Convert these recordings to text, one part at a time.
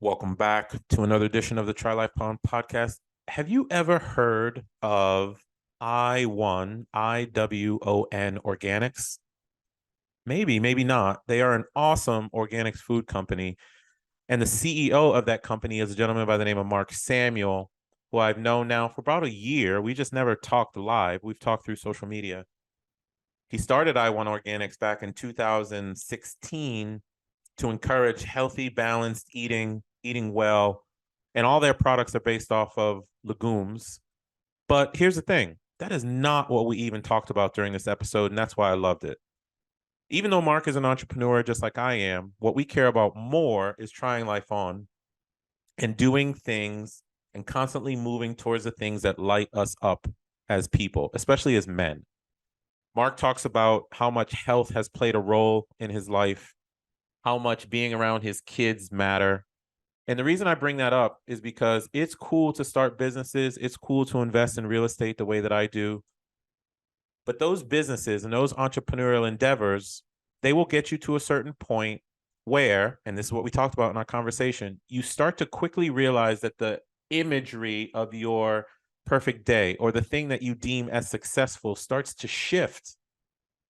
Welcome back to another edition of the Try Life podcast. Have you ever heard of IWON Organics? Maybe, maybe not. They are an awesome organics food company. And the CEO of that company is a gentleman by the name of Mark Samuel, who I've known now for about a year. We just never talked live. We've talked through social media. He started IWON Organics back in 2016 to encourage healthy, balanced eating well, and all their products are based off of legumes. But here's the thing, that is not what we even talked about during this episode, and that's why I loved it. Even though Mark is an entrepreneur just like I am, what we care about more is trying life on and doing things and constantly moving towards the things that light us up as people, especially as men. Mark talks about how much health has played a role in his life, how much being around his kids matter. And the reason I bring that up is because it's cool to start businesses. It's cool to invest in real estate the way that I do. But those businesses and those entrepreneurial endeavors, they will get you to a certain point where, and this is what we talked about in our conversation, you start to quickly realize that the imagery of your perfect day or the thing that you deem as successful starts to shift.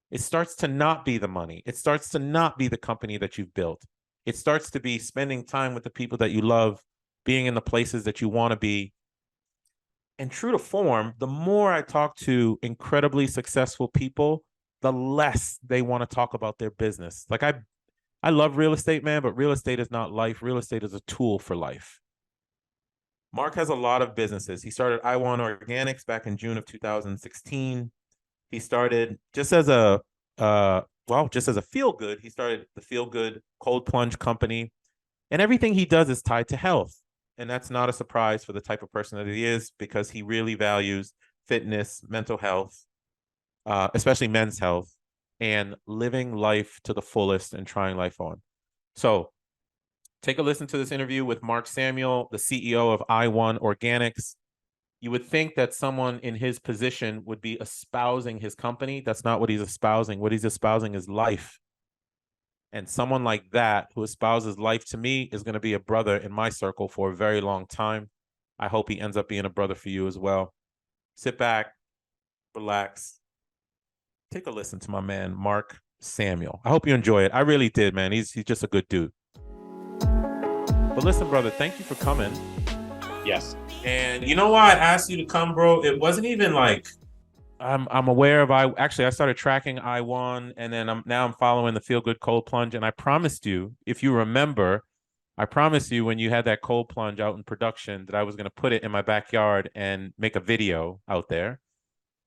It starts to not be the money. It starts to not be the company that you've built. It starts to be spending time with the people that you love, being in the places that you want to be. And true to form, the more I talk to incredibly successful people, the less they want to talk about their business. Like I love real estate, man, but real estate is not life. Real estate is a tool for life. Mark has a lot of businesses. He started IWON Organics back in June of 2016. He started just as a just as a feel good. He started the Feel Good Cold Plunge Company, and everything he does is tied to health. And that's not a surprise for the type of person that he is, because he really values fitness, mental health, especially men's health, and living life to the fullest and trying life on. So take a listen to this interview with Mark Samuel, the CEO of IWON Organics. You would think that someone in his position would be espousing his company. That's not what he's espousing. What he's espousing is life. And someone like that who espouses life to me is going to be a brother in my circle for a very long time. I hope he ends up being a brother for you as well. Sit back, relax, take a listen to my man, Mark Samuel. I hope you enjoy it. I really did, man. He's just a good dude. But listen, brother, thank you for coming. Yes. And you know why I asked you to come, bro? It wasn't even like I'm aware of I started tracking IWON, and then I'm following the Feel Good Cold Plunge. And I promised you, if you remember, I promised you when you had that cold plunge out in production that I was going to put it in my backyard and make a video out there.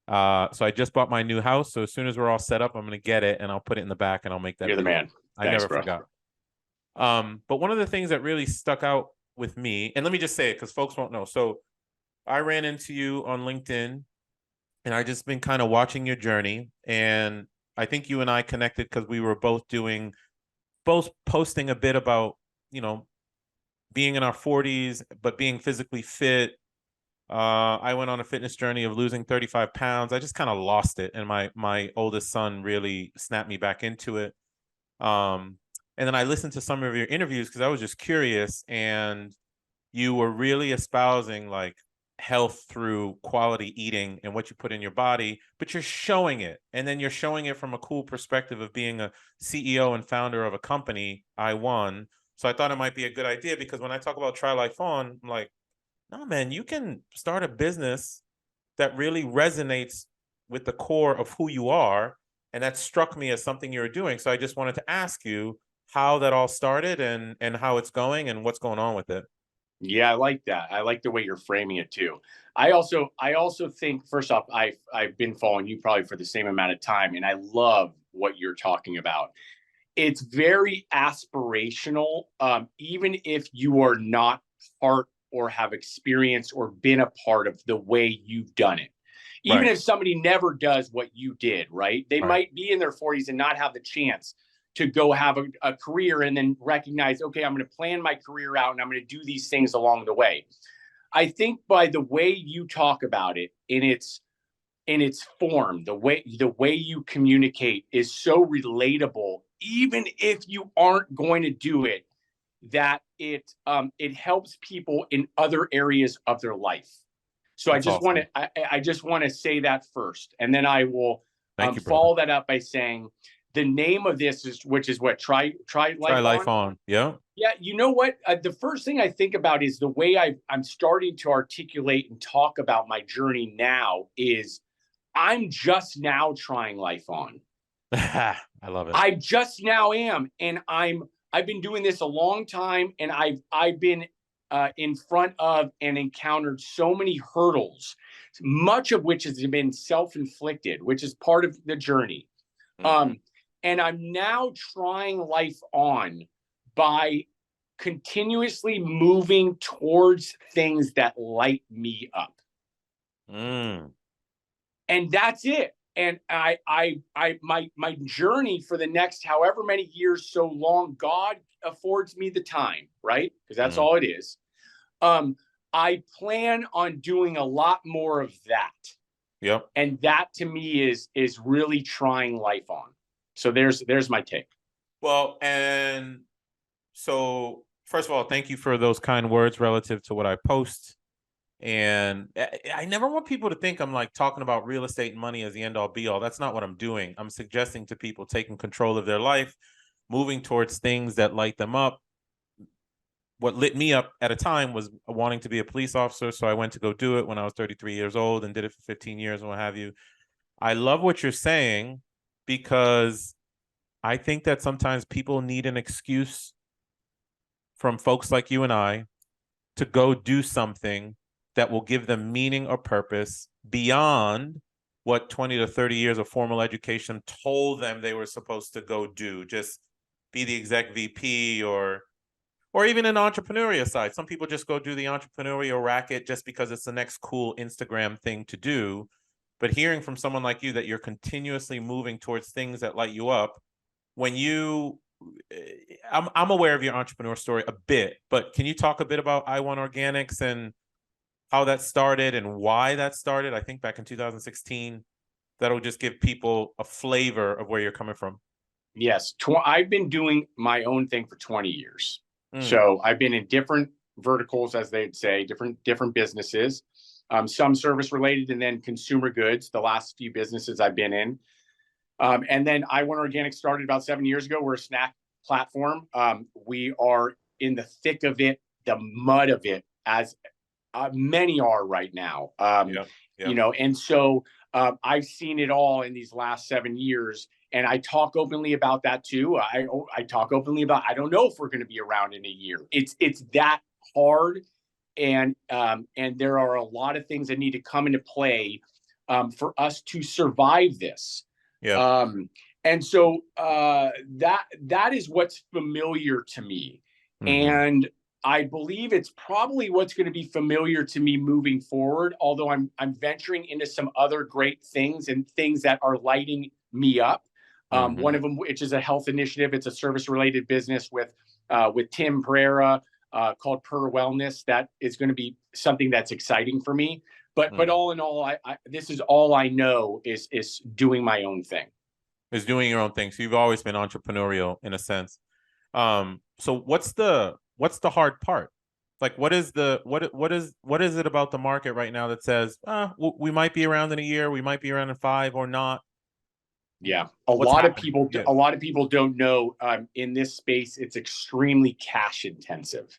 So I just bought my new house. So as soon as we're all set up, I'm going to get it and I'll put it in the back and I'll make that You're video. the man. I never forgot. But one of the things that really stuck out with me, and let me just say it because folks won't know. So I ran into you on LinkedIn, and I just been kind of watching your journey. And I think you and I connected because we were both posting a bit about, being in our 40s, but being physically fit. I went on a fitness journey of losing 35 pounds. I just kind of lost it. And my oldest son really snapped me back into it. And then I listened to some of your interviews because I was just curious, and you were really espousing like health through quality eating and what you put in your body, but you're showing it. And then you're showing it from a cool perspective of being a CEO and founder of a company, IWON. So I thought it might be a good idea, because when I talk about Try Life On, I'm like, no, man, you can start a business that really resonates with the core of who you are. And that struck me as something you're doing. So I just wanted to ask you how that all started and how it's going and what's going on with it. Yeah, I like that. I like the way you're framing it too. I also think, first off, I've been following you probably for the same amount of time, and I love what you're talking about. It's very aspirational, even if you are not part or have experienced or been a part of the way you've done it. Even Right. if somebody never does what you did, right? They Right. might be in their 40s and not have the chance to go have a career and then recognize, okay, I'm going to plan my career out and I'm going to do these things along the way. I think by the way you talk about it in its form, the way you communicate is so relatable, even if you aren't going to do it that it helps people in other areas of their life. So That's awesome. I just want to say that first, and then I will Thank you, brother. follow that up by saying the name of this is, which is what, try Try life life on. on. Yeah. Yeah, you know what? The first thing I think about is the way I'm starting to articulate and talk about my journey now is I'm just now trying life on. I love it. I just now am, and I've been doing this a long time, and I've been in front of and encountered so many hurdles, much of which has been self-inflicted, which is part of the journey. Mm-hmm. Um, and I'm now trying life on by continuously moving towards things that light me up. Mm. And that's it. And my journey for the next however many years, so long God affords me the time, right? Because that's Mm. all it is. I plan on doing a lot more of that. Yep. And that to me is really trying life on. So there's my take. Well, and so first of all, thank you for those kind words relative to what I post. And I never want people to think I'm like talking about real estate and money as the end all be all. That's not what I'm doing. I'm suggesting to people taking control of their life, moving towards things that light them up. What lit me up at a time was wanting to be a police officer. So I went to go do it when I was 33 years old and did it for 15 years and what have you. I love what you're saying because I think that sometimes people need an excuse from folks like you and I to go do something that will give them meaning or purpose beyond what 20 to 30 years of formal education told them they were supposed to go do. Just be the exec VP or even an entrepreneurial side. Some people just go do the entrepreneurial racket just because it's the next cool Instagram thing to do. But hearing from someone like you that you're continuously moving towards things that light you up, when you I'm aware of your entrepreneur story a bit, but can you talk a bit about IWON Organics and how that started and why that started? I think back in 2016. That'll just give people a flavor of where you're coming from. Yes, I've been doing my own thing for 20 years. Mm. So I've been in different verticals, as they'd say, different businesses, some service related, and then consumer goods. The last few businesses I've been in, and then IWON Organics started about 7 years ago. We're a snack platform. We are in the thick of it, the mud of it, as many are right now. Yeah. Yeah. You know, and so I've seen it all in these last 7 years. And I talk openly about that too. I talk openly about, I don't know if we're going to be around in a year. It's that hard, and there are a lot of things that need to come into play for us to survive this. Yeah. And so that is what's familiar to me, Mm-hmm. and I believe it's probably what's going to be familiar to me moving forward. Although I'm venturing into some other great things and things that are lighting me up. Mm-hmm. One of them, which is a health initiative, it's a service-related business with Tim Pereira called Per Wellness. That is going to be something that's exciting for me. But all in all, this is all I know is doing my own thing. Is doing your own thing. So you've always been entrepreneurial in a sense. So what's the hard part? Like, what is it about the market right now that says, we might be around in a year, we might be around in 5 or not? Yeah, What's happening? a lot of people don't know. In this space, it's extremely cash intensive. It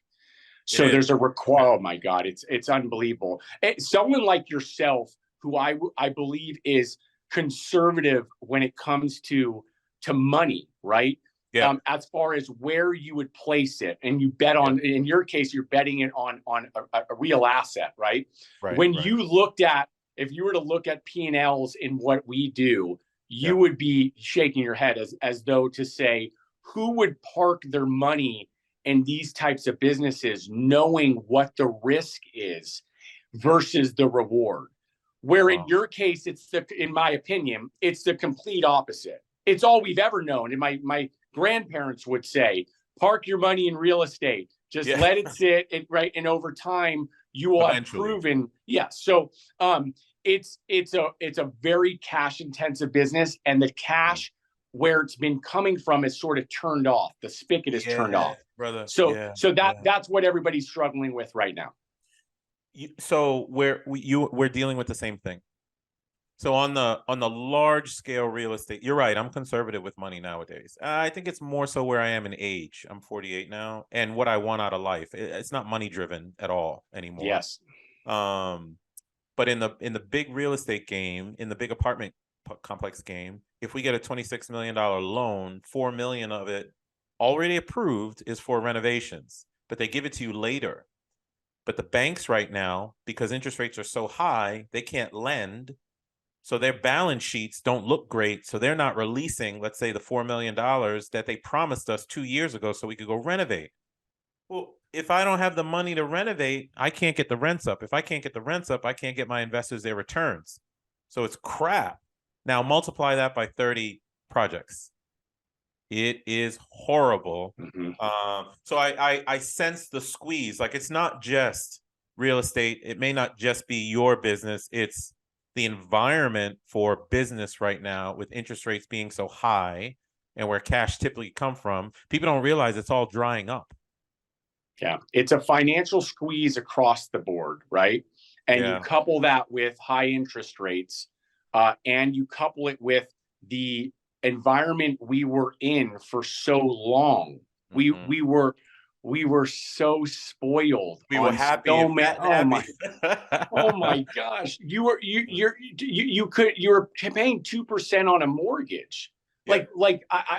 So is. there's a oh my God, it's unbelievable. Someone like yourself, who I believe is conservative when it comes to money, right? Yeah. As far as where you would place it, and you bet on, in your case, you're betting it on a real asset, right? Right. When Right. you looked at, if you were to look at P&Ls in what we do, you Yeah. would be shaking your head as though to say, who would park their money in these types of businesses, knowing what the risk is versus the reward? Where in Wow. your case, in my opinion, it's the complete opposite. It's all we've ever known. And my grandparents would say, park your money in real estate. Just Yeah. let it sit, right? And over time, you will have Eventually. proven, yes. So it's a very cash intensive business, and the cash where it's been coming from is sort of turned off. The spigot is turned Yeah, off. brother. So Yeah, so yeah. that's what everybody's struggling with right now. So we're dealing with the same thing. So on the large scale real estate, you're right. I'm conservative with money nowadays. I think it's more so where I am in age. I'm 48 now, and what I want out of life. It's not money driven at all anymore. Yes. Um, but in the big real estate game, in the big apartment complex game, if we get a $26 million loan, 4 million of it already approved is for renovations, but they give it to you later. But the banks right now, because interest rates are so high, they can't lend. So their balance sheets don't look great. So they're not releasing, let's say, the $4 million that they promised us 2 years ago so we could go renovate. Well, if I don't have the money to renovate, I can't get the rents up. If I can't get the rents up, I can't get my investors their returns. So it's crap. Now multiply that by 30 projects. It is horrible. Mm-hmm. So I sense the squeeze. Like, it's not just real estate. It may not just be your business. It's the environment for business right now, with interest rates being so high and where cash typically come from. People don't realize it's all drying up. Yeah, it's a financial squeeze across the board, right? And you Yeah. couple that with high interest rates, and you couple it with the environment we were in for so long. Mhm. We were so spoiled We were on happy so and many. fat and happy. Oh my gosh! You were paying 2% on a mortgage. Yep.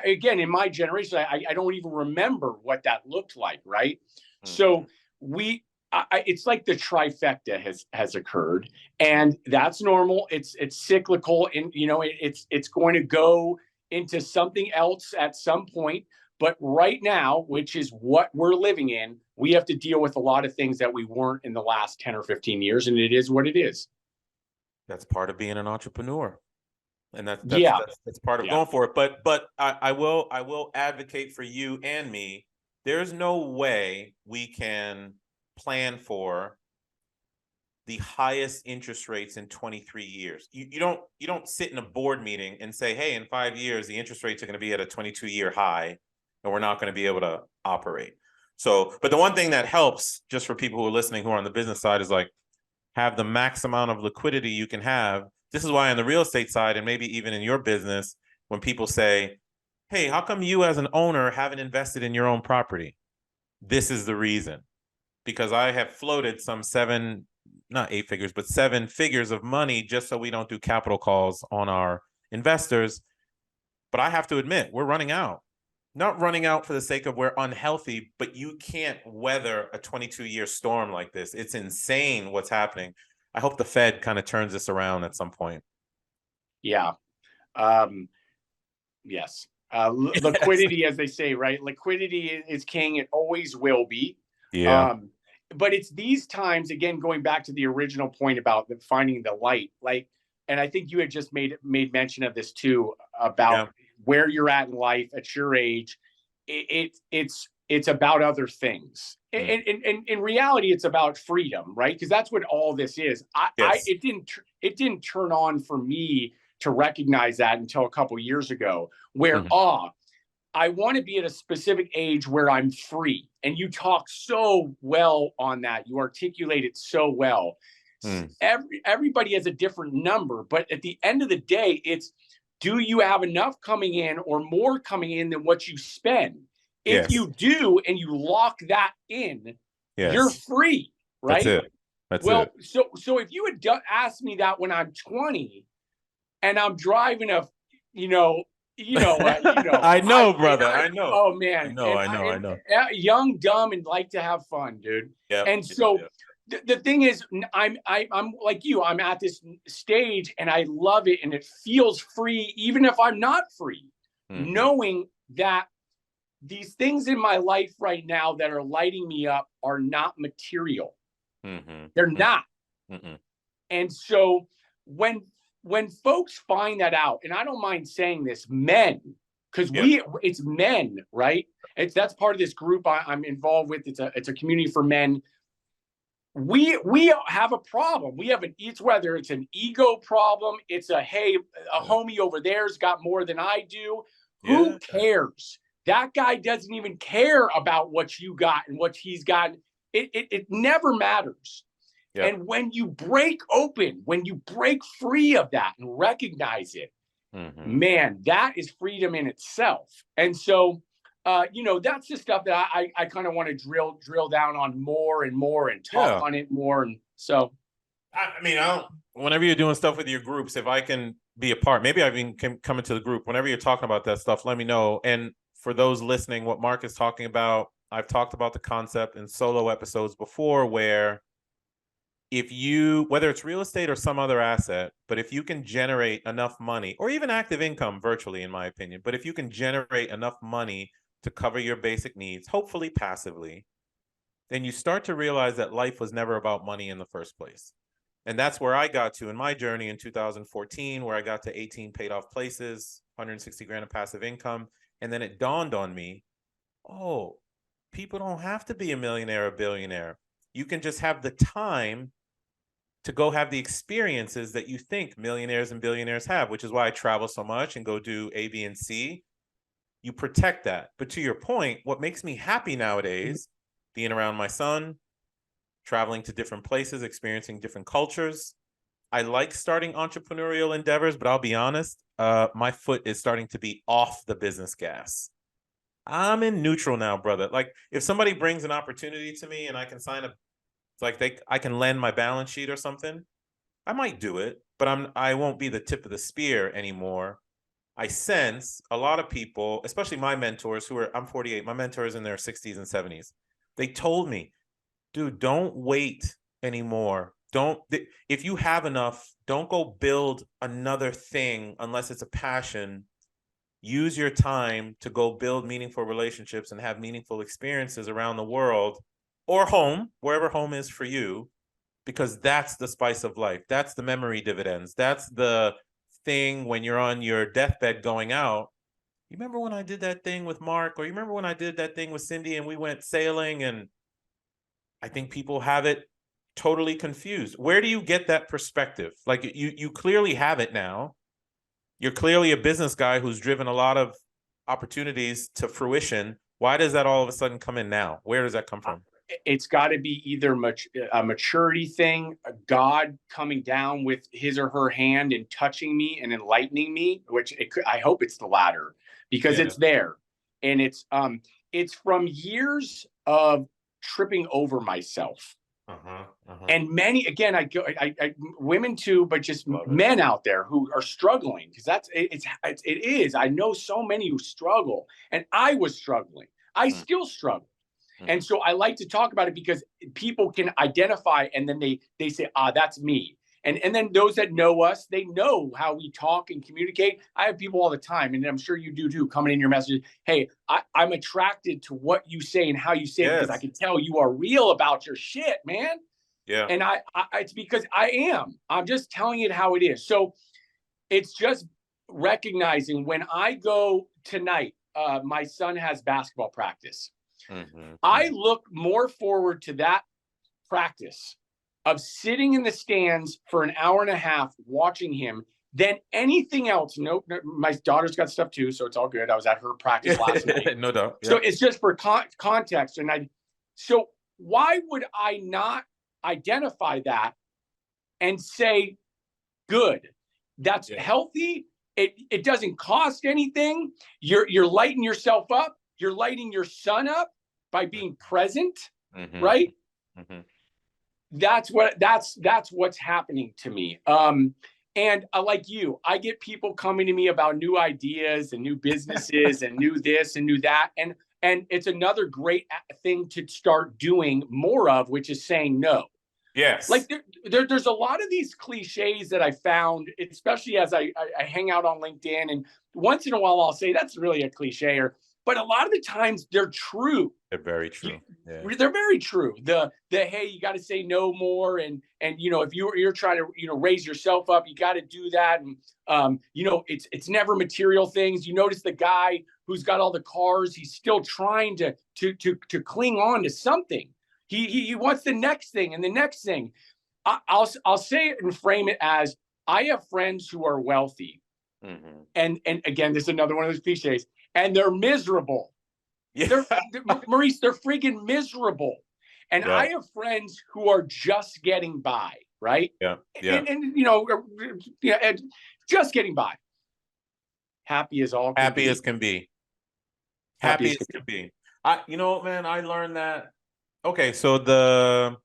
Again, in my generation, I don't even remember what that looked like, right? Mhm. So it's like the trifecta has occurred, and that's normal. It's cyclical, and it's going to go into something else at some point. But right now, which is what we're living in, we have to deal with a lot of things that we weren't in the last 10 or 15 years, and it is what it is. That's part of being an entrepreneur. And Yeah, that's part of yeah, going for it. But I will advocate for you and me. There's no way we can plan for the highest interest rates in 23 years. You don't sit in a board meeting and say, hey, in 5 years the interest rates are going to be at a 22-year high and we're not going to be able to operate. So, but the one thing that helps, just for people who are listening who are on the business side, is like, have the max amount of liquidity you can have. This is why on the real estate side, and maybe even in your business, when people say, hey, how come you as an owner haven't invested in your own property? This is the reason. Because I have floated some seven, not eight figures, but 7 figures of money just so we don't do capital calls on our investors. But I have to admit, we're running out. Not running out for the sake of we're unhealthy, but you can't weather a 22-year storm like this. It's insane what's happening. I hope the Fed kind of turns this around at some point. yeah. Yes. Liquidity, as they say, right? Liquidity is king. It always will be. Yeah. But it's these times, again, going back to the original point about finding the light, and I think you had just made mention of this too, about Yeah. where you're at in life at your age. It's about other things. Mm. And in reality, it's about freedom, right? Because that's what all this is. Yes. It didn't turn on for me to recognize that until a couple years ago, where Mhm. I want to be at a specific age where I'm free. And you talk so well on that. You articulate it so well. Mm. Everybody has a different number, but at the end of the day, it's, do you have enough coming in or more coming in than what you spend? If Yes. you do and you lock that in, you're Yes. free, That's right? it. That's Well, it. so if you had asked me that when I'm 20 and I'm driving a, you know, I know, brother. I know. oh I man, know. I know. I know. young, dumb, and like to have fun, dude. Yep. And Yep. so Yep. the thing is, I'm like you. I'm at this stage, and I love it, and it feels free, even if I'm not free, Mm-hmm. knowing that these things in my life right now that are lighting me up are not material. Mm-hmm. They're not. Mm-hmm. And so when folks find that out, and I don't mind saying this, men, because Yep. it's men, right? That's part of this group I'm involved with. It's a community for men. We have a problem. It's whether it's an ego problem, it's a, hey, a homie over there's got more than I do. Who Yeah. cares? That guy doesn't even care about what you got and what he's gotten. It never matters. Yep. And when you break open, when you break free of that and recognize it, man, that is freedom in itself. And so, that's the stuff that I kind of want to drill down on more and more and talk on it more. And so, I mean, I don't. Whenever you're doing stuff with your groups, if I can be a part, maybe I even can come into the group. Whenever you're talking about that stuff, let me know. And for those listening, what Mark is talking about, I've talked about the concept in solo episodes before, where if you, whether it's real estate or some other asset, but if you can generate enough money, or even active income virtually, in my opinion, but if you can generate enough money to cover your basic needs, hopefully passively, then you start to realize that life was never about money in the first place. And that's where I got to in my journey in 2014, where I got to 18 paid off places, 160 grand of passive income. And then it dawned on me, oh, people don't have to be a millionaire or a billionaire. You can just have the time to go have the experiences that you think millionaires and billionaires have, which is why I travel so much and go do A, B, and C. You protect that. But to your point, what makes me happy nowadays, being around my son, traveling to different places, experiencing different cultures. I like starting entrepreneurial endeavors, but I'll be honest, my foot is starting to be off the business gas. I'm in neutral now, brother. Like if somebody brings an opportunity to me and I can sign a, like I can lend my balance sheet or something, I might do it, but I won't be the tip of the spear anymore. I sense a lot of people, especially my mentors I'm 48, my mentors in their 60s and 70s. They told me, dude, don't wait anymore. If you have enough, don't go build another thing unless it's a passion. Use your time to go build meaningful relationships and have meaningful experiences around the world or home, wherever home is for you, because that's the spice of life. That's the memory dividends. That's the thing when you're on your deathbed going out. You remember when I did that thing with Mark, or you remember when I did that thing with Cindy and we went sailing? And I think people have it totally confused. Where do you get that perspective? Like you clearly have it now. You're clearly a business guy who's driven a lot of opportunities to fruition. Why does that all of a sudden come in now? Where does that come from? It's got to be either a maturity thing, a God coming down with his or her hand and touching me and enlightening me, which I hope it's the latter, because it's there. And it's from years of tripping over myself. And many, again, I women too, but just men out there who are struggling, because it is. I know so many who struggle, and I was struggling. I still struggle. And so I like to talk about it because people can identify, and then they say, that's me. And then those that know us, they know how we talk and communicate. I have people all the time, and I'm sure you do too, coming in your messages. Hey, I'm attracted to what you say and how you say it, because I can tell you are real about your shit, man. Yeah. And it's because I'm just telling it how it is. So it's just recognizing when I go tonight, my son has basketball practice. I look more forward to that practice of sitting in the stands for an hour and a half watching him than anything else. No, my daughter's got stuff too, so it's all good. I was at her practice last night. No doubt. Yeah. So it's just for context. So why would I not identify that and say, good, that's healthy. It doesn't cost anything. You're lighting yourself up. You're lighting your son up by being present, right? That's what's happening to me. And like you, I get people coming to me about new ideas and new businesses and new this and new that. And it's another great thing to start doing more of, which is saying no. Yes. Like there's a lot of these cliches that I found, especially as I hang out on LinkedIn, and once in a while I'll say that's really a cliche, but a lot of the times they're true. They're very true. They're very true. The hey, you got to say no more, and if you're trying to raise yourself up, you got to do that, and it's never material things. You notice the guy who's got all the cars, he's still trying to cling on to something. He wants the next thing and the next thing. I'll say it and frame it as, I have friends who are wealthy, And again, this is another one of those cliches, and they're miserable. Yeah. Maurice, they're freaking miserable. And Yeah. I have friends who are just getting by, right? Yeah. Yeah. And you know, yeah, just getting by. Happy as all can Happy be. as can be. Happy Happy as as can can be. be. You know what, man, I learned that. Okay, so the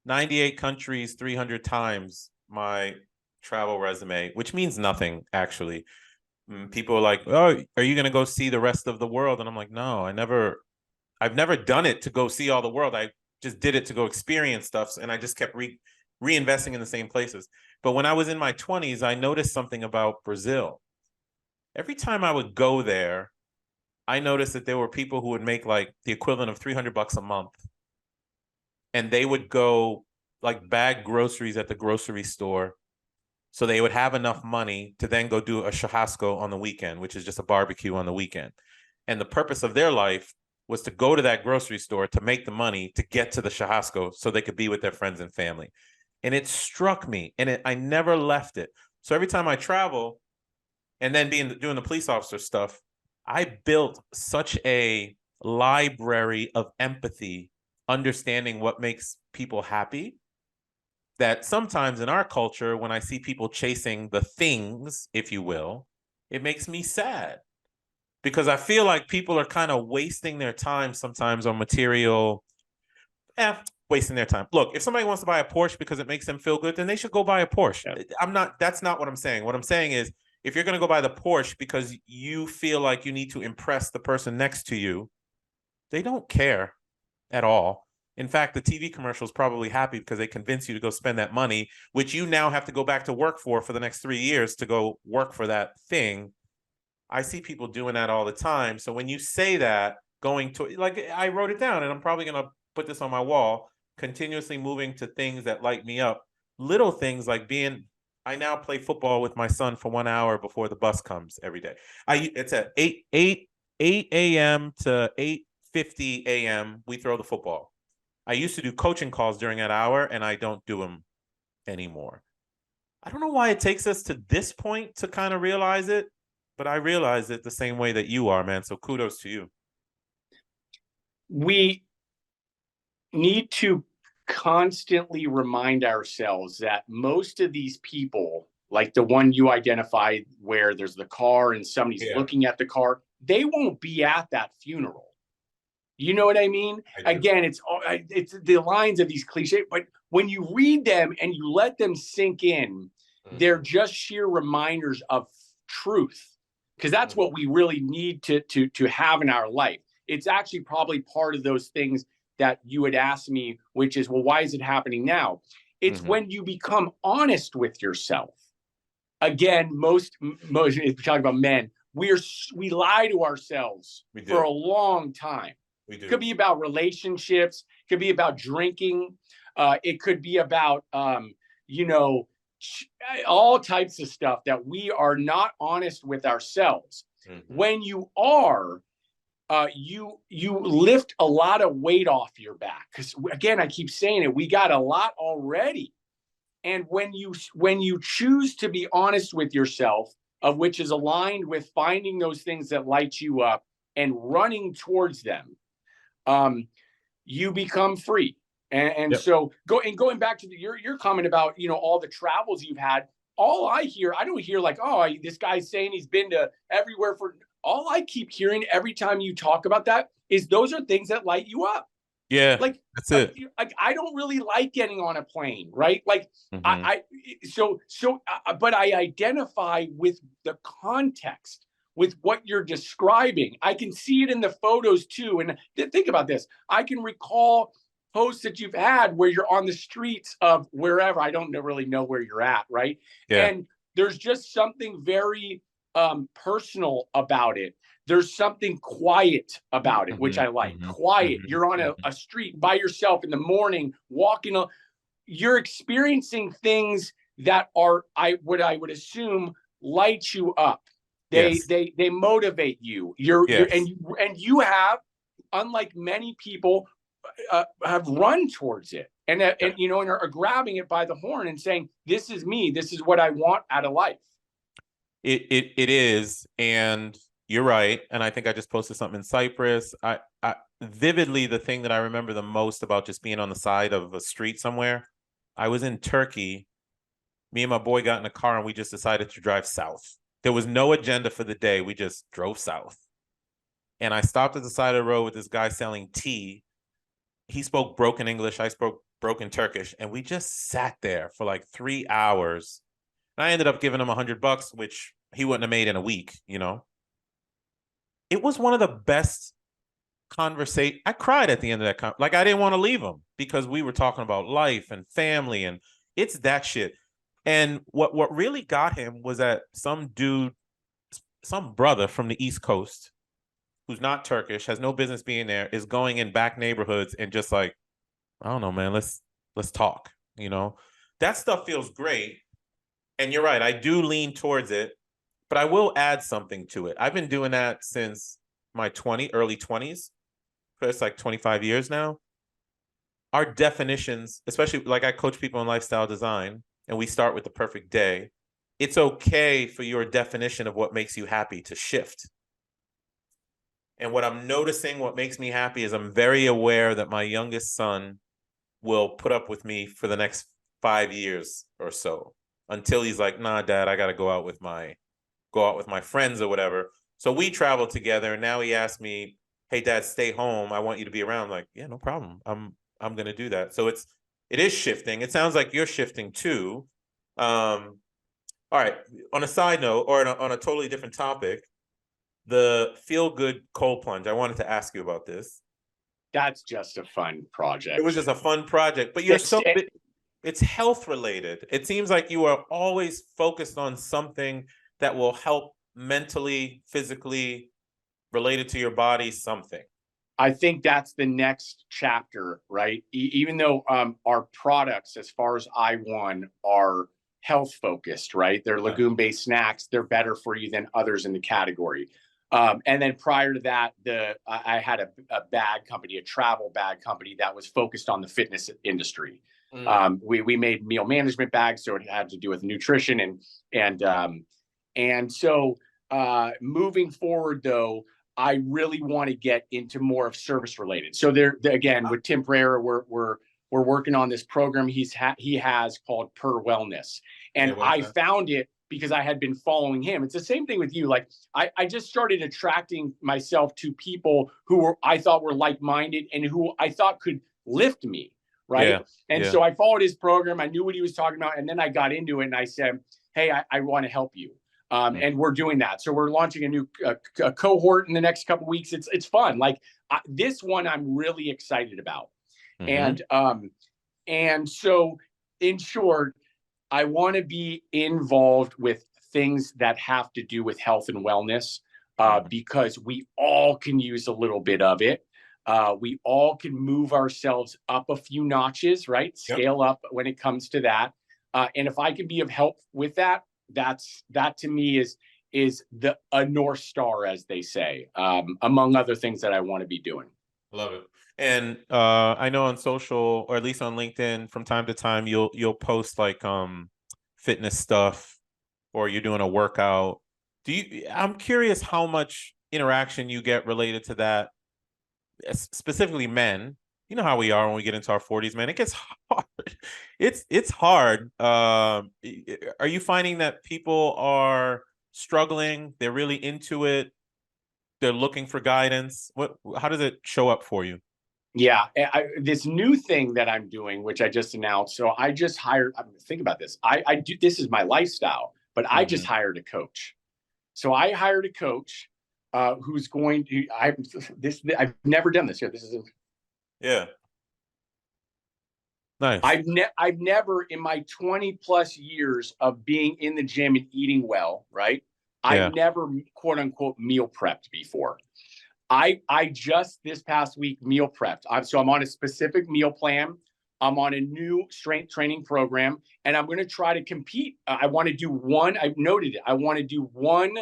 98 countries, 300 times my travel resume, which means nothing actually. People are like, "Oh, are you going to go see the rest of the world?" And I'm like, "No, I've never done it to go see all the world. I just did it to go experience stuff, and I just kept reinvesting in the same places." But when I was in my 20s, I noticed something about Brazil. Every time I would go there, I noticed that there were people who would make like the equivalent of $300 a month, and they would go like bag groceries at the grocery store. So they would have enough money to then go do a churrasco on the weekend, which is just a barbecue on the weekend. And the purpose of their life was to go to that grocery store to make the money to get to the churrasco so they could be with their friends and family. And it struck me, and I never left it. So every time I travel, and then doing the police officer stuff, I built such a library of empathy, understanding what makes people happy, that sometimes in our culture, when I see people chasing the things, if you will, it makes me sad because I feel like people are kind of wasting their time sometimes on material, wasting their time. Look, if somebody wants to buy a Porsche because it makes them feel good, then they should go buy a Porsche. Yeah. That's not what I'm saying. What I'm saying is, if you're going to go buy the Porsche because you feel like you need to impress the person next to you, they don't care at all. In fact, the TV commercial is probably happy because they convince you to go spend that money, which you now have to go back to work for the next 3 years to go work for that thing. I see people doing that all the time. So when you say that, going to, like, I wrote it down and I'm probably going to put this on my wall, continuously moving to things that light me up. Little things like I now play football with my son for 1 hour before the bus comes every day. It's at 8 a.m. to 8:50 a.m. We throw the football. I used to do coaching calls during that hour, and I don't do them anymore. I don't know why it takes us to this point to kind of realize it, but I realize it the same way that you are, man. So kudos to you. We need to constantly remind ourselves that most of these people, like the one you identified where there's the car and somebody's looking at the car, they won't be at that funeral. You know what I mean? Again, it's the lines of these cliches, but when you read them and you let them sink in, they're just sheer reminders of truth, because that's what we really need to have in our life. It's actually probably part of those things that you had asked me, which is, well, why is it happening now? It's when you become honest with yourself. Again, most if we're talking about men, we lie to ourselves for a long time. We do. Could be about relationships, could be about drinking, it could be about all types of stuff that we are not honest with ourselves. When you are, you lift a lot of weight off your back, because again, I keep saying it, we got a lot already. And when you choose to be honest with yourself, of which is aligned with finding those things that light you up and running towards them, you become free. And so going back to your comment about, all the travels you've had, I don't hear like, oh, this guy's saying he's been to everywhere all I keep hearing every time you talk about that is those are things that light you up. Yeah, like that's it. Like I don't really like getting on a plane, right? Like but I identify with the context, with what you're describing. I can see it in the photos too. And think about this. I can recall posts that you've had where you're on the streets of wherever. I don't really know where you're at, right? Yeah. And there's just something very personal about it. There's something quiet about it, which I like. Quiet. You're on a street by yourself in the morning, walking. You're experiencing things that are what I would assume light you up. They motivate you. And you have, unlike many people, have run towards it and are grabbing it by the horn and saying, "This is me. This is what I want out of life." It is, and you're right. And I think I just posted something in Cyprus. I vividly, the thing that I remember the most about just being on the side of a street somewhere, I was in Turkey. Me and my boy got in a car and we just decided to drive south. There was no agenda for the day. We just drove south. And I stopped at the side of the road with this guy selling tea. He spoke broken English. I spoke broken Turkish. And we just sat there for like 3 hours. And I ended up giving him $100, which he wouldn't have made in a week, you know? It was one of the best conversation. I cried at the end of that. Like I didn't want to leave him because we were talking about life and family, and it's that shit. And what really got him was that some dude, some brother from the East Coast, who's not Turkish, has no business being there, is going in back neighborhoods and just like, I don't know, man, let's talk. You know, that stuff feels great. And you're right, I do lean towards it, but I will add something to it. I've been doing that since my early 20s. It's like 25 years now. Our definitions, especially like I coach people in lifestyle design, and we start with the perfect day. It's okay for your definition of what makes you happy to shift. And what I'm noticing, what makes me happy, is I'm very aware that my youngest son will put up with me for the next 5 years or so until he's like, nah, dad, I got to go out with my friends or whatever. So we travel together. And now he asked me, hey, dad, stay home. I want you to be around. I'm like, yeah, no problem. I'm going to do that. So it is shifting. It sounds like you're shifting too. All right. On a side note, or on a totally different topic, the feel good cold plunge. I wanted to ask you about this. That's just a fun project. It was just a fun project, but it's health related. It seems like you are always focused on something that will help mentally, physically, related to your body, something. I think that's the next chapter, right? Even though our products, as far as IWON, are health focused, right? They're legume based snacks. They're better for you than others in the category. And then prior to that, I had a bag company, a travel bag company that was focused on the fitness industry. We made meal management bags, so it had to do with nutrition and so moving forward, though, I really want to get into more of service related. So there again with Tim Pereira, we're working on this program he has called Per Wellness, and I found it because I had been following him. It's the same thing with you. Like I just started attracting myself to people who I thought were like-minded and who I thought could lift me. Right. Yeah, and so I followed his program. I knew what he was talking about. And then I got into it and I said, hey, I want to help you. And we're doing that. So we're launching a new cohort in the next couple of weeks. It's fun. Like this one, I'm really excited about. And so in short, I want to be involved with things that have to do with health and wellness because we all can use a little bit of it. We all can move ourselves up a few notches, right? Scale up when it comes to that. And if I can be of help with that, that to me is a North Star, as they say, among other things that I want to be doing. Love it. And I know on social, or at least on LinkedIn, from time to time, you'll post like fitness stuff, or you're doing a workout. I'm curious how much interaction you get related to that, specifically men. You know how we are when we get into our 40s, man. It gets hard. It's hard. Are you finding that people are struggling? They're really into it. They're looking for guidance. How does it show up for you? Yeah, this new thing that I'm doing, which I just announced. So I just hired. Think about this. I do. This is my lifestyle, but I just hired a coach. So I hired a coach who's going to. I've never done this here. This is. Yeah. Nice. I've never in my 20 plus years of being in the gym and eating well, right? I've never quote unquote meal prepped before. I just this past week meal prepped. So I'm on a specific meal plan. I'm on a new strength training program, and I'm going to try to compete. I want to do one. I've noted it. I want to do one,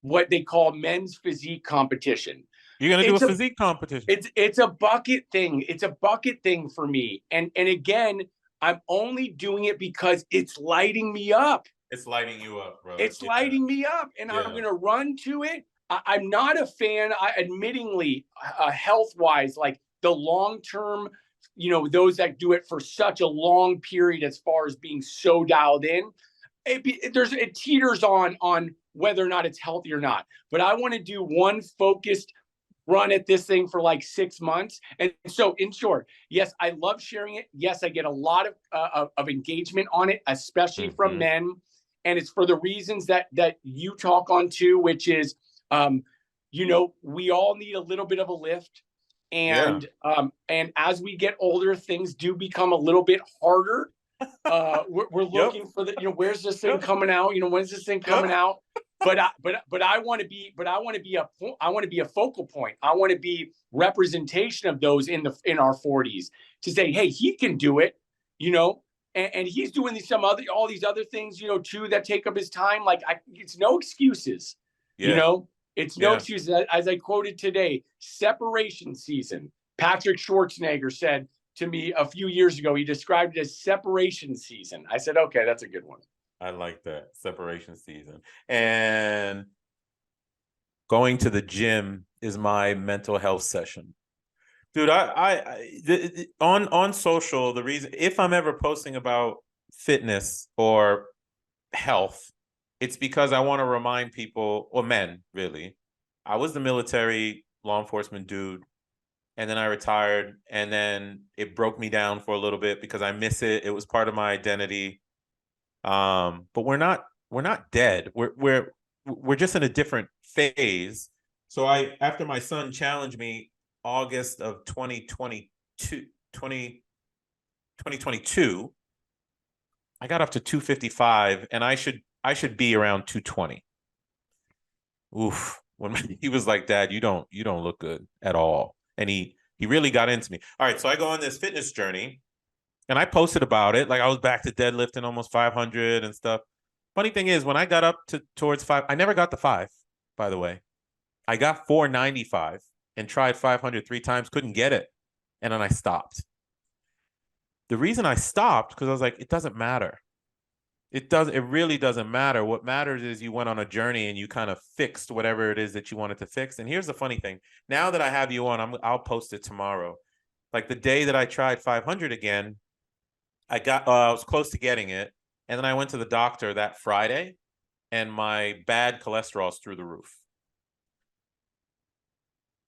what they call men's physique competition. You're going to do a physique competition. It's a bucket thing. It's a bucket thing for me. And again, I'm only doing it because it's lighting me up. It's lighting you up, brother. It's Yeah. lighting me up, and I'm Yeah. going to run to it. I'm not a fan, admittingly, health wise, like the long term, those that do it for such a long period as far as being so dialed in. It teeters on whether or not it's healthy or not. But I want to do one focused run at this thing for like 6 months. And so, in short, yes, I love sharing it. Yes, I get a lot of engagement on it, especially from Mm-hmm. men. And it's for the reasons that you talk on too, which is, we all need a little bit of a lift. Yeah. And as we get older, things do become a little bit harder. We're Yep. looking for where's this thing Yep. coming out? When's this thing coming Yep. out? But I want to be a focal point. I want to be representation of those in our 40s to say, hey, he can do it, and he's doing all these other things, too, that take up his time. Like, it's no excuses, Yeah. it's no Yeah. excuses. As I quoted today, separation season. Patrick Schwarzenegger said to me a few years ago, he described it as separation season. I said, okay, that's a good one. I like that, separation season. And going to the gym is my mental health session. Dude, on social, the reason, if I'm ever posting about fitness or health, it's because I want to remind people, or men really. I was the military law enforcement dude, and then I retired, and then it broke me down for a little bit because I miss it. It was part of my identity. But we're not dead. We're just in a different phase. So after my son challenged me August of 2022, I got up to 255, and I should be around 220. Oof. When he was like, Dad, you don't look good at all. And he really got into me. All right, so I go on this fitness journey, and I posted about it. Like, I was back to deadlifting almost 500 and stuff. Funny thing is, when I got up towards 5, I never got the 5, by the way. I got 495 and tried 500 3 times, couldn't get it. And then I stopped. The reason I stopped, because I was like, it doesn't matter. It really doesn't matter. What matters is you went on a journey and you kind of fixed whatever it is that you wanted to fix. And here's the funny thing. Now that I have you on, I'll post it tomorrow. Like, the day that I tried 500 again, I was close to getting it. And then I went to the doctor that Friday, and my bad cholesterol's through the roof.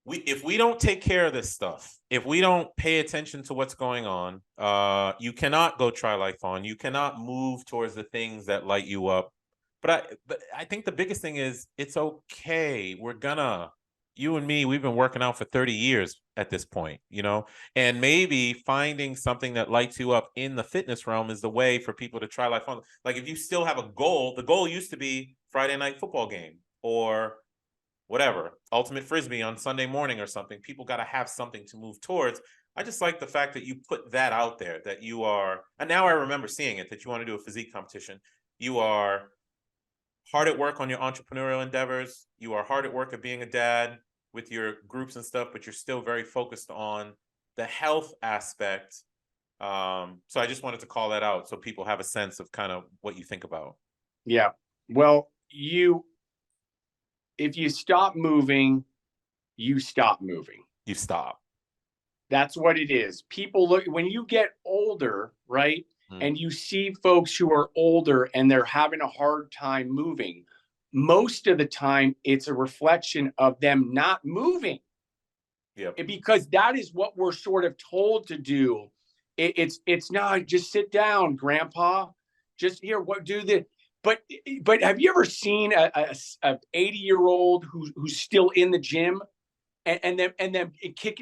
If we don't take care of this stuff, if we don't pay attention to what's going on, you cannot go try life on. You cannot move towards the things that light you up. But I think the biggest thing is, it's okay. You and me, we've been working out for 30 years at this point, and maybe finding something that lights you up in the fitness realm is the way for people to try life on. Like, if you still have a goal, the goal used to be Friday night football game, or whatever, ultimate frisbee on Sunday morning or something. People got to have something to move towards. I just like the fact that you put that out there, that you are, and now I remember seeing it, that you want to do a physique competition. You are hard at work on your entrepreneurial endeavors. You are hard at work at being a dad with your groups and stuff, but you're still very focused on the health aspect. So I just wanted to call that out so people have a sense of kind of what you think about. Yeah. Well, if you stop moving, you stop moving. You stop. That's what it is. People look, when you get older, right? And you see folks who are older and they're having a hard time moving. Most of the time, it's a reflection of them not moving. Yep. Because that is what we're sort of told to do. It's not just sit down, Grandpa. Just here, do the. But have you ever seen a 80-year-old who's still in the gym and then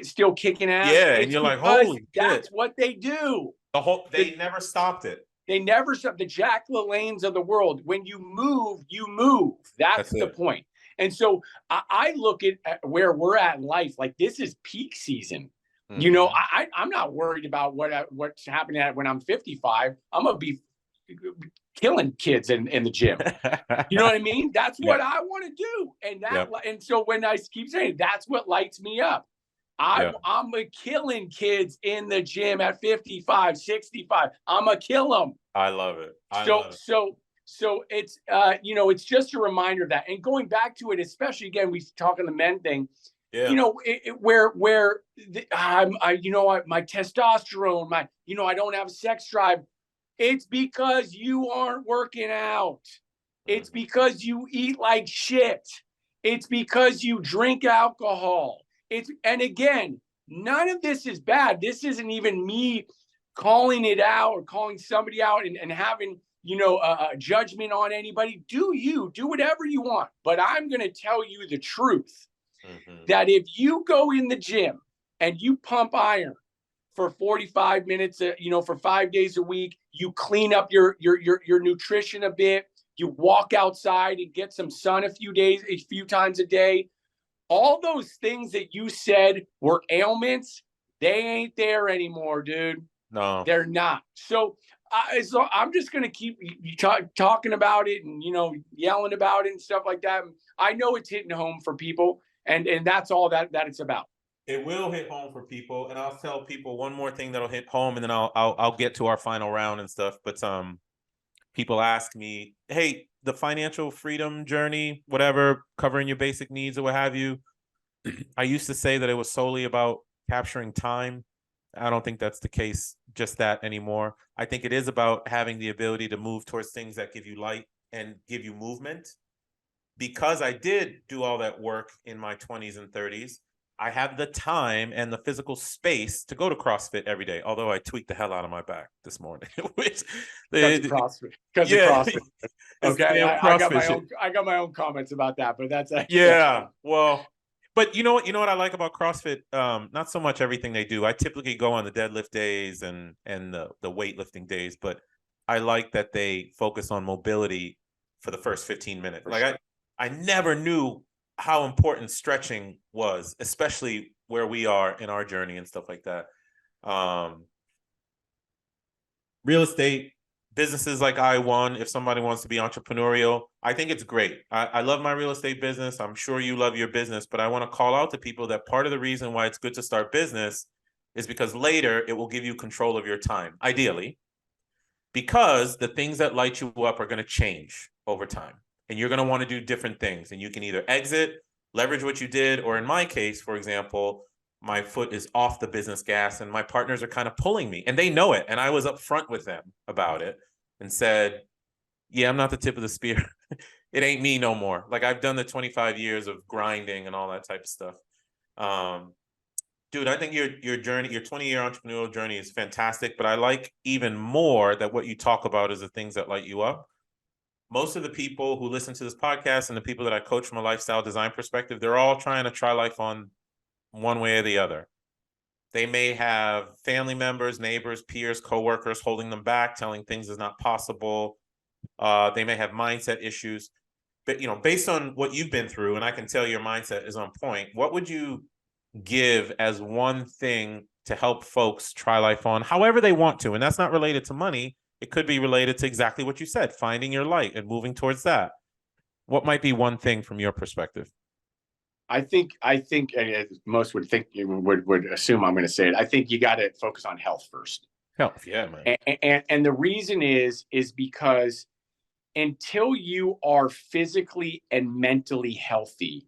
still kicking ass? Yeah, and you're like, holy shit. That's what they do. They never stopped it. They never stopped. The Jack LaLannes of the world. When you move, you move. That's the point. And so I look at where we're at in life. Like, this is peak season. Mm-hmm. I'm not worried about what's happening when I'm 55. I'm gonna be killing kids in the gym. You know what I mean? That's what I want to do. And so when I keep saying, that's what lights me up. I'm killing kids in the gym at 55, 65. I'm gonna kill them. I love it. So it's, it's just a reminder of that. And going back to it, especially again, we talk on the men thing, Yeah. where my testosterone, I don't have a sex drive. It's because you aren't working out. It's because you eat like shit. It's because you drink alcohol. And again, none of this is bad. This isn't even me calling it out or calling somebody out and having, a judgment on anybody. Do whatever you want. But I'm going to tell you the truth that if you go in the gym and you pump iron for 45 minutes, for 5 days a week, you clean up your nutrition a bit, you walk outside and get some sun a few times a day, all those things that you said were ailments, they ain't there anymore, dude. No. They're not. So I'm just going to keep talking about it and, yelling about it and stuff like that. I know it's hitting home for people, and that's all that it's about. It will hit home for people, and I'll tell people one more thing that'll hit home, and then I'll get to our final round and stuff. But people ask me, hey, the financial freedom journey, whatever, covering your basic needs or what have you. I used to say that it was solely about capturing time. I don't think that's the case, just that anymore. I think it is about having the ability to move towards things that give you light and give you movement. Because I did do all that work in my 20s and 30s, I have the time and the physical space to go to CrossFit every day. Although I tweaked the hell out of my back this morning, which because of CrossFit. Okay, I got my own comments about that, but that's well. But you know what I like about CrossFit? Not so much everything they do. I typically go on the deadlift days and the weightlifting days, but I like that they focus on mobility for the first 15 minutes. Like I never knew how important stretching was, especially where we are in our journey and stuff like that. Real estate, businesses like IWON, if somebody wants to be entrepreneurial, I think it's great. I love my real estate business. I'm sure you love your business, but I want to call out to people that part of the reason why it's good to start business is because later it will give you control of your time, ideally, because the things that light you up are going to change over time. And you're going to want to do different things. And you can either exit, leverage what you did, or in my case, for example, my foot is off the business gas and my partners are kind of pulling me and they know it. And I was upfront with them about it and said, yeah, I'm not the tip of the spear. It ain't me no more. Like I've done the 25 years of grinding and all that type of stuff. Dude, I think your journey, your 20-year entrepreneurial journey is fantastic, but I like even more that what you talk about is the things that light you up. Most of the people who listen to this podcast and the people that I coach from a lifestyle design perspective, they're all trying to try life on one way or the other. They may have family members, neighbors, peers, coworkers holding them back, telling things is not possible. They may have mindset issues. But, based on what you've been through, and I can tell your mindset is on point, what would you give as one thing to help folks try life on however they want to? And that's not related to money. It could be related to exactly what you said, finding your light and moving towards that. What might be one thing from your perspective? I think most would think would assume I'm going to say it. I think you got to focus on health first. Health, yeah, man. And the reason is because until you are physically and mentally healthy,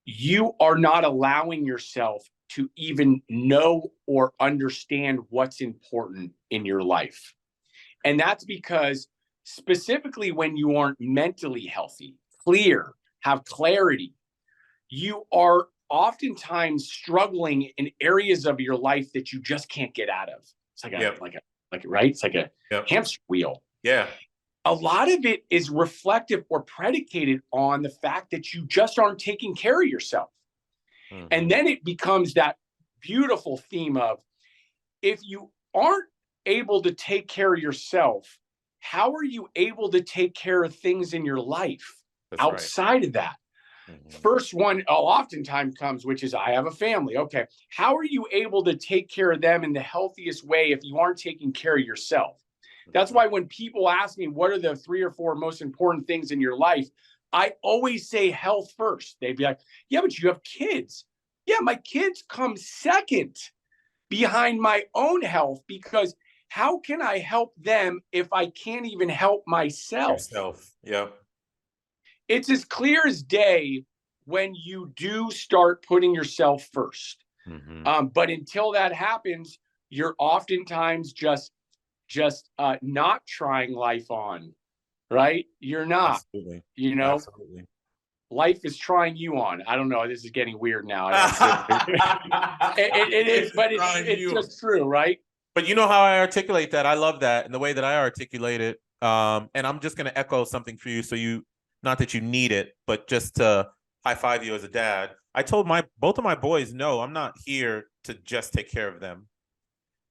you are not allowing yourself to even know or understand what's important in your life. And that's because specifically when you aren't mentally healthy, clear, have clarity, you are oftentimes struggling in areas of your life that you just can't get out of. It's right? It's like a hamster wheel. Yeah. A lot of it is reflective or predicated on the fact that you just aren't taking care of yourself. Mm-hmm. And then it becomes that beautiful theme of, if you aren't able to take care of yourself, how are you able to take care of things in your life outside of that? Mm-hmm. First one oftentimes comes, which is, I have a family. Okay. How are you able to take care of them in the healthiest way if you aren't taking care of yourself? That's why when people ask me, what are the 3 or 4 most important things in your life? I always say health first. They'd be like, yeah, but you have kids. Yeah, my kids come second behind my own health, because how can I help them if I can't even help myself? Yourself. Yep. It's as clear as day when you do start putting yourself first. Mm-hmm. But until that happens, you're oftentimes just not trying life on, right? You're not, Absolutely. you know, Absolutely. life is trying you on. I don't know. This is getting weird now. It is, but Trying it's you. just true, right? But you know how I articulate that? I love that. And the way that I articulate it. And I'm just going to echo something for you. So you, not that you need it, but just to high five you as a dad. I told both of my boys, no, I'm not here to just take care of them.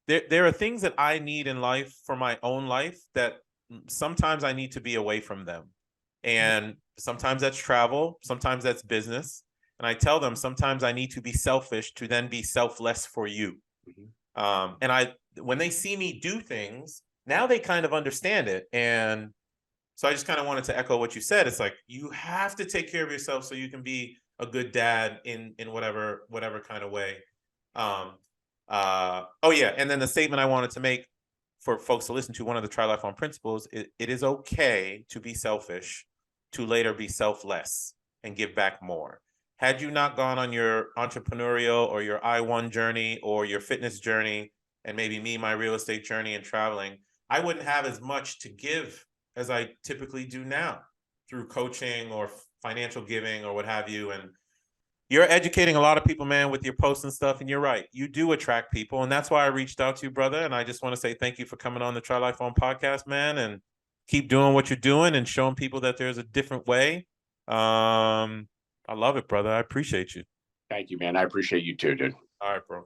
There are things that I need in life for my own life that sometimes I need to be away from them. And sometimes that's travel, sometimes that's business. And I tell them sometimes I need to be selfish to then be selfless for you. And when they see me do things, now they kind of understand it. And so I just kind of wanted to echo what you said. It's like you have to take care of yourself so you can be a good dad in whatever kind of way. Oh yeah, and then the statement I wanted to make for folks to listen to, one of the Try Life On principles, it is okay to be selfish, to later be selfless and give back more. Had you not gone on your entrepreneurial or your IWON journey or your fitness journey, and maybe me, my real estate journey and traveling, I wouldn't have as much to give as I typically do now through coaching or financial giving or what have you. And you're educating a lot of people, man, with your posts and stuff. And you're right. You do attract people. And that's why I reached out to you, brother. And I just want to say thank you for coming on the Try Life On podcast, man. And keep doing what you're doing and showing people that there's a different way. I love it, brother. I appreciate you. Thank you, man. I appreciate you too, dude. All right, bro.